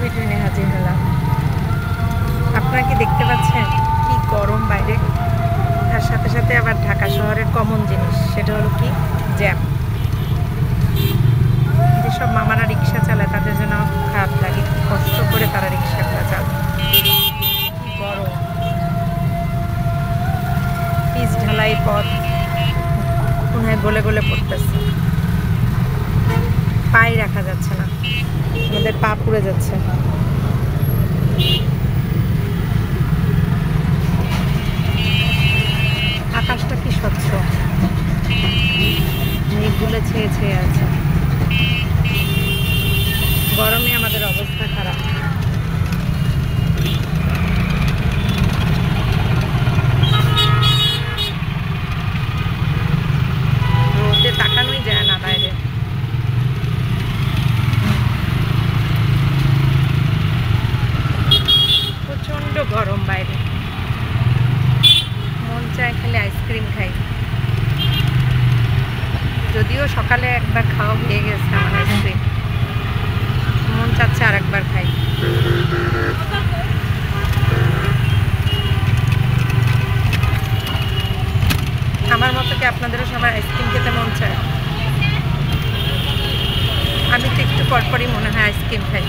Video নিয়ে হাজির হলাম। আপনারা কি দেখতে পাচ্ছেন কি গরম বাইরে? তার সাথে সাথে আবার ঢাকা শহরের কমন জিনিস, সেটা হলো কি জ্যাম। যেসব মামারা রিক্সা চালায় তাদের জন্য আমার খুব খারাপ লাগে, কষ্ট করে তারা রিক্সাগুলো চালায়। কি গরম, পিচ ঢালাই পথ মনে গলে গলে পড়তেছে, পাই রাখা যাচ্ছে না, আমাদের পা পুড়ে যাচ্ছে। আকাশটা কি স্বচ্ছ, মেঘগুলো ছেয়ে ছেয়ে আছে। গরমে আমাদের অবস্থা খারাপ। রোদে তাকানোই যায় না বাইরে। প্রচন্ড গরম বাইরে, মন চায় খালি আইসক্রিম খাই। যদিও সকালে একবার খাওয়া হয়ে গেছে আমার আইসক্রিম, মন চাচ্ছে আর একবার খাই। আমার মতো কি আপনাদেরও সবার আইসক্রিম খেতে মন চায়? আমি তো একটু পরপরই মনে হয় আইসক্রিম খাই।